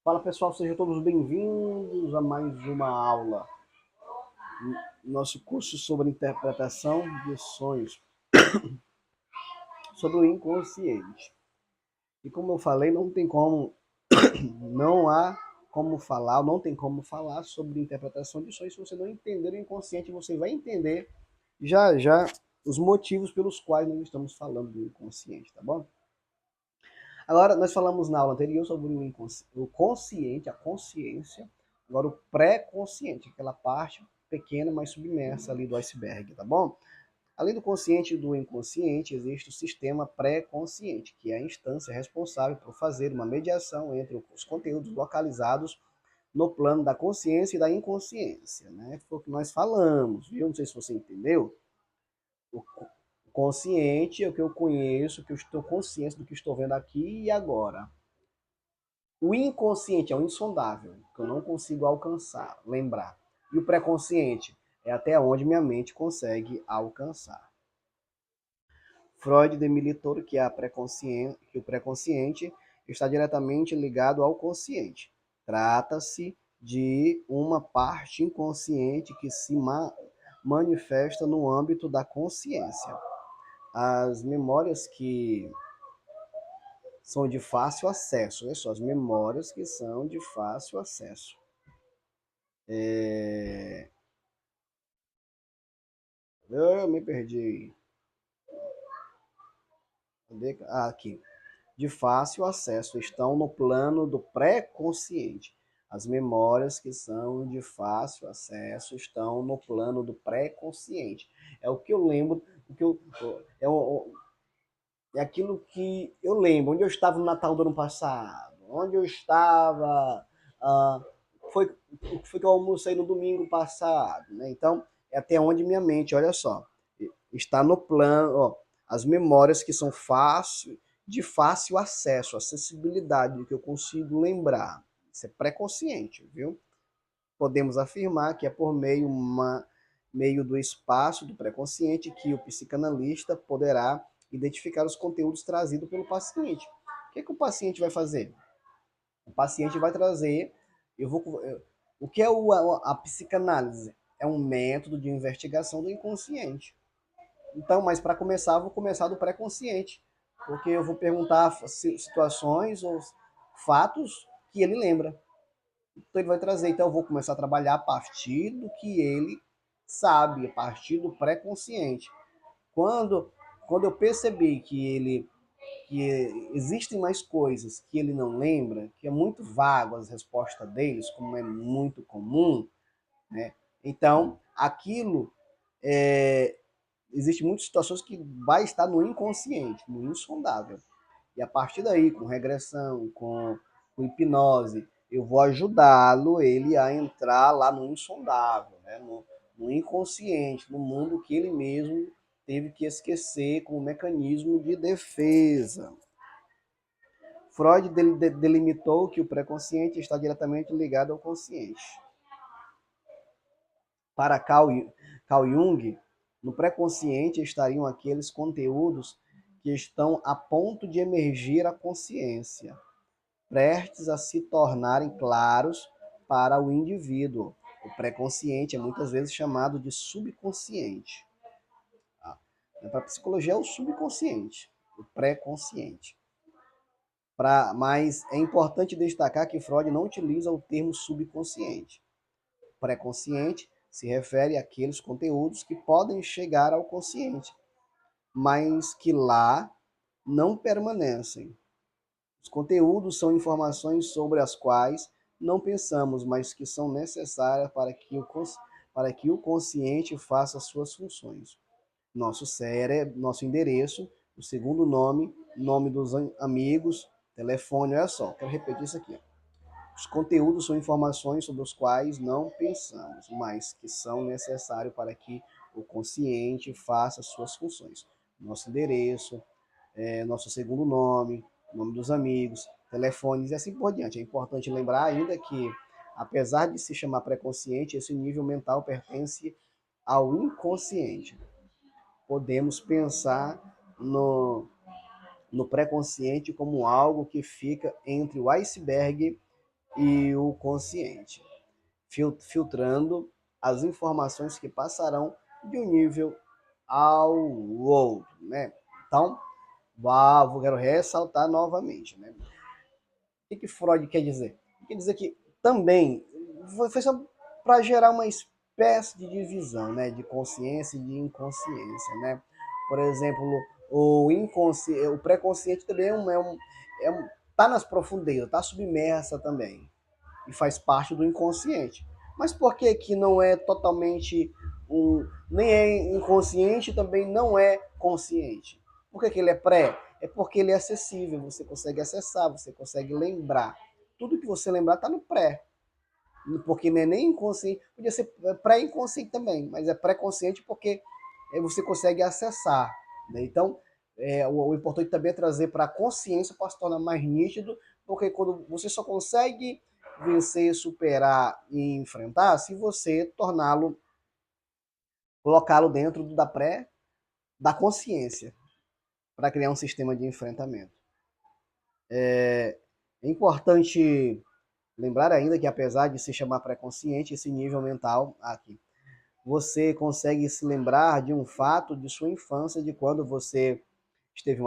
Fala pessoal, sejam todos bem-vindos a mais uma aula. Nosso curso sobre interpretação de sonhos, sobre o inconsciente. E como eu falei, não há como falar, não tem como falar sobre interpretação de sonhos se você não entender o inconsciente. Você vai entender já já os motivos pelos quais nós estamos falando do inconsciente, tá bom? Agora, nós falamos na aula anterior sobre o consciente, a consciência. Agora, o pré-consciente, aquela parte pequena, mas submersa ali do iceberg, tá bom? Além do consciente e do inconsciente, existe o sistema pré-consciente, que é a instância responsável por fazer uma mediação entre os conteúdos localizados no plano da consciência e da inconsciência, né? Foi o que nós falamos, viu? Não sei se você entendeu. O consciente é o que eu conheço, que eu estou consciente do que estou vendo aqui e agora. O inconsciente é o insondável, que eu não consigo alcançar, lembrar. E o pré-consciente é até onde minha mente consegue alcançar. Freud demilitou que o pré-consciente está diretamente ligado ao consciente. Trata-se de uma parte inconsciente que se manifesta no âmbito da consciência. As memórias que são de fácil acesso, olha só, as memórias que são de fácil acesso. Eu me perdi. Aqui. De fácil acesso estão no plano do pré-consciente. As memórias que são de fácil acesso estão no plano do pré-consciente. É o que eu lembro, o que eu, é, o, é aquilo que eu lembro, onde eu estava no Natal do ano passado, onde eu estava, ah, foi, foi que eu almocei no domingo passado, né? Então, é até onde minha mente, olha só, está no plano, ó, as memórias que são de fácil acesso, acessibilidade, que eu consigo lembrar. Isso é pré-consciente, viu? Podemos afirmar que é por meio do espaço do pré-consciente que o psicanalista poderá identificar os conteúdos trazidos pelo paciente. O que o paciente vai fazer? O paciente vai trazer, o que é a psicanálise? É um método de investigação do inconsciente. Então, mas para começar, eu vou começar do pré-consciente, porque eu vou perguntar situações ou fatos que ele lembra. Então ele vai trazer. Então eu vou começar a trabalhar a partir do que ele sabe, a partir do pré-consciente. Quando, quando eu percebi que existem mais coisas que ele não lembra, que é muito vago as respostas deles, como é muito comum, né? Então aquilo é, existe muitas situações que vai estar no inconsciente, no insondável. E a partir daí, com regressão, com hipnose, eu vou ajudá-lo ele a entrar lá no insondável, né? No inconsciente, no mundo que ele mesmo teve que esquecer como mecanismo de defesa. Freud delimitou que o pré-consciente está diretamente ligado ao consciente. Para Carl Jung, no pré-consciente estariam aqueles conteúdos que estão a ponto de emergir à consciência, prestes a se tornarem claros para o indivíduo. O pré-consciente é muitas vezes chamado de subconsciente. Tá? Para a psicologia é o subconsciente, o pré-consciente. Mas é importante destacar que Freud não utiliza o termo subconsciente. Pré-consciente se refere àqueles conteúdos que podem chegar ao consciente, mas que lá não permanecem. Os conteúdos são informações sobre as quais não pensamos, mas que são necessárias para que o consciente faça suas funções. Nosso cérebro, nosso endereço, o segundo nome, nome dos amigos, telefone, olha só, quero repetir isso aqui. Os conteúdos são informações sobre os quais não pensamos, mas que são necessários para que o consciente faça suas funções. Nosso endereço, nosso segundo nome, nome dos amigos, telefones e assim por diante. É importante lembrar ainda que, apesar de se chamar pré-consciente, esse nível mental pertence ao inconsciente. Podemos pensar no pré-consciente como algo que fica entre o iceberg e o consciente, filtrando as informações que passarão de um nível ao outro, né? Então, quero ressaltar novamente, né? O que Freud quer dizer? Quer dizer que também foi só para gerar uma espécie de divisão, né, de consciência e de inconsciência, né? Por exemplo, o pré-consciente também tá nas profundezas, tá submersa também e faz parte do inconsciente. Mas por que que não é totalmente nem é inconsciente, também não é consciente? Por que que ele é pré? É porque ele é acessível, você consegue acessar, você consegue lembrar. Tudo que você lembrar está no pré. Porque não é nem inconsciente, podia ser pré-inconsciente também, mas é pré-consciente porque você consegue acessar. Né? Então, o importante também é trazer para a consciência para se tornar mais nítido, porque quando você só consegue vencer, superar e enfrentar se você torná-lo, colocá-lo dentro da consciência, para criar um sistema de enfrentamento. É importante lembrar ainda que, apesar de se chamar pré-consciente, esse nível mental aqui, você consegue se lembrar de um fato de sua infância, de quando você esteve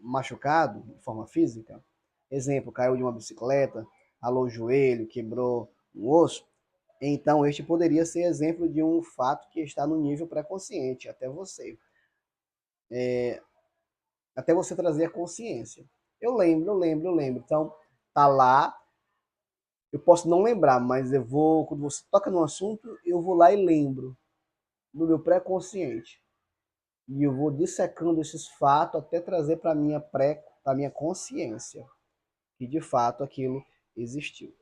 machucado de forma física. Exemplo, caiu de uma bicicleta, ralou o joelho, quebrou um osso. Então, este poderia ser exemplo de um fato que está no nível pré-consciente, até você trazer a consciência. Eu lembro. Então, tá lá. Eu posso não lembrar, mas quando você toca no assunto, eu vou lá e lembro no meu pré-consciente. E eu vou dissecando esses fatos até trazer para minha consciência, que de fato aquilo existiu.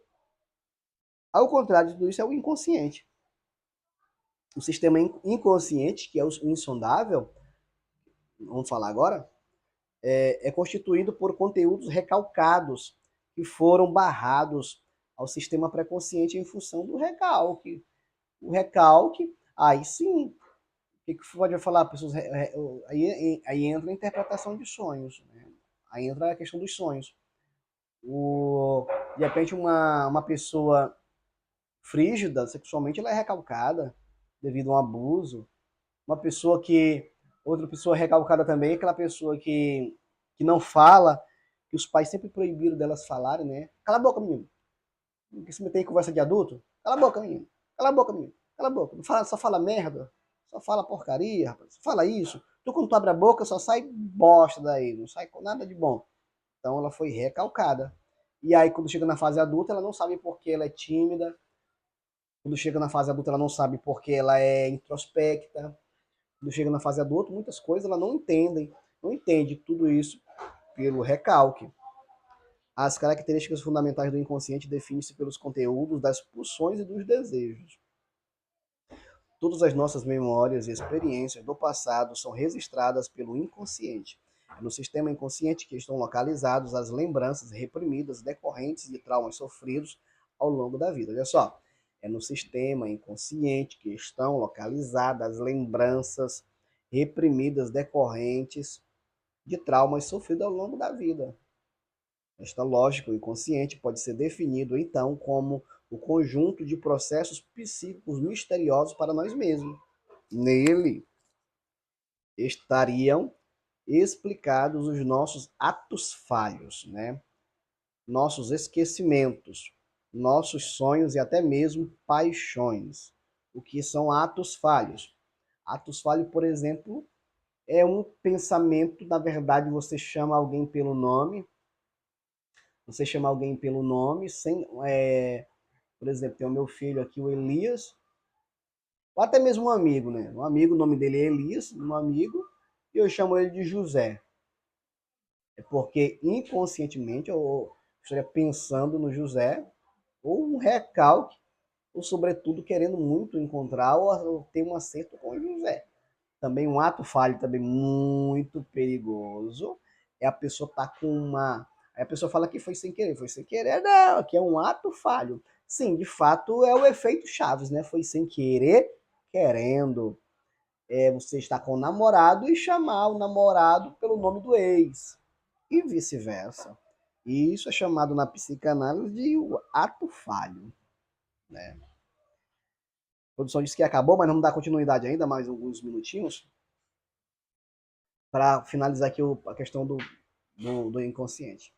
Ao contrário de tudo isso é o inconsciente. O sistema inconsciente, que é o insondável, vamos falar agora, é constituído por conteúdos recalcados que foram barrados ao sistema pré-consciente em função do recalque. O recalque, aí sim, o que pode falar? Pessoas, aí entra a interpretação de sonhos, né? Aí entra a questão dos sonhos. De repente, uma pessoa frígida sexualmente, ela é recalcada devido a um abuso. Uma pessoa que. Outra pessoa recalcada também é aquela pessoa que não fala, que os pais sempre proibiram delas falarem, né? Cala a boca, menino. Que se meter em conversa de adulto? Cala a boca, menino. Cala a boca, menino. Cala a boca. Não fala, só fala merda. Só fala porcaria, rapaz. Só fala isso. Tu, quando tu abre a boca, só sai bosta daí. Não sai com nada de bom. Então ela foi recalcada. E aí, quando chega na fase adulta, ela não sabe por que ela é tímida. Quando chega na fase adulta, ela não sabe por que ela é introspecta. Quando chega na fase adulta, muitas coisas ela não entende tudo isso pelo recalque. As características fundamentais do inconsciente definem-se pelos conteúdos das pulsões e dos desejos. Todas as nossas memórias e experiências do passado são registradas pelo inconsciente. É no sistema inconsciente que estão localizadas as lembranças reprimidas decorrentes de traumas sofridos ao longo da vida. Olha só, é no sistema inconsciente que estão localizadas as lembranças reprimidas decorrentes de traumas sofridos ao longo da vida. Esta lógica, o inconsciente, pode ser definido, então, como o conjunto de processos psíquicos misteriosos para nós mesmos. Nele estariam explicados os nossos atos falhos, né? Nossos esquecimentos, nossos sonhos e até mesmo paixões. O que são atos falhos? Atos falhos, por exemplo, é um pensamento, na verdade, você chama alguém pelo nome, por exemplo, tem o meu filho aqui, o Elias, ou até mesmo um amigo, né? Um amigo, o nome dele é Elias, um amigo, e eu chamo ele de José. É porque inconscientemente eu estaria pensando no José, ou um recalque, ou sobretudo querendo muito encontrar ou ter um acerto com o José. Também um ato falho também muito perigoso é a pessoa estar com uma. Aí a pessoa fala que foi sem querer, não, que é um ato falho. Sim, de fato é o efeito Chaves, né? Foi sem querer, querendo. Você estar com o namorado e chamar o namorado pelo nome do ex. E vice-versa. E isso é chamado na psicanálise de o ato falho, né? A produção disse que acabou, mas vamos dar continuidade ainda, mais alguns minutinhos, para finalizar aqui a questão do inconsciente.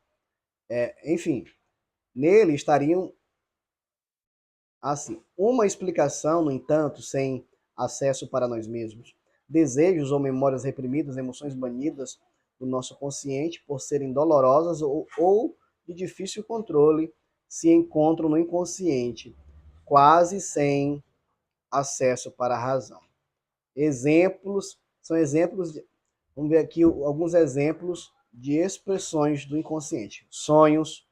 Enfim, nele estariam, assim, uma explicação, no entanto, sem acesso para nós mesmos. Desejos ou memórias reprimidas, emoções banidas do nosso consciente por serem dolorosas ou de difícil controle se encontram no inconsciente, quase sem acesso para a razão. Exemplos, são exemplos, vamos ver aqui alguns exemplos de expressões do inconsciente. Sonhos,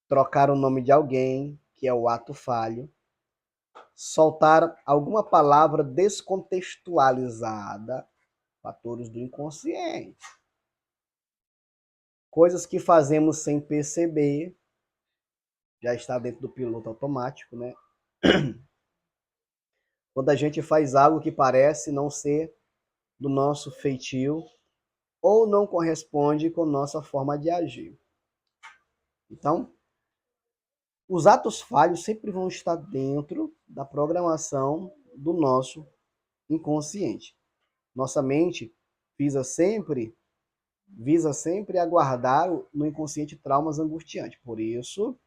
trocar o nome de alguém, que é o ato falho, soltar alguma palavra descontextualizada, fatores do inconsciente. Coisas que fazemos sem perceber, já está dentro do piloto automático, né? Quando a gente faz algo que parece não ser do nosso feitio ou não corresponde com nossa forma de agir. Então, os atos falhos sempre vão estar dentro da programação do nosso inconsciente. Nossa mente visa sempre aguardar no inconsciente traumas angustiantes. Por isso,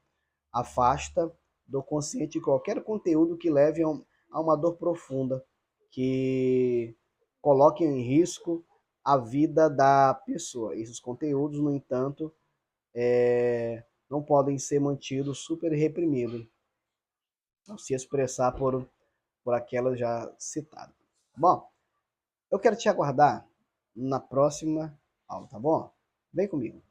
afasta do consciente qualquer conteúdo que leve a uma dor profunda, que coloque em risco a vida da pessoa. Esses conteúdos, no entanto, não podem ser mantidos super reprimidos, não se expressar por aquelas já citadas. Bom, eu quero te aguardar na próxima aula, tá bom? Vem comigo.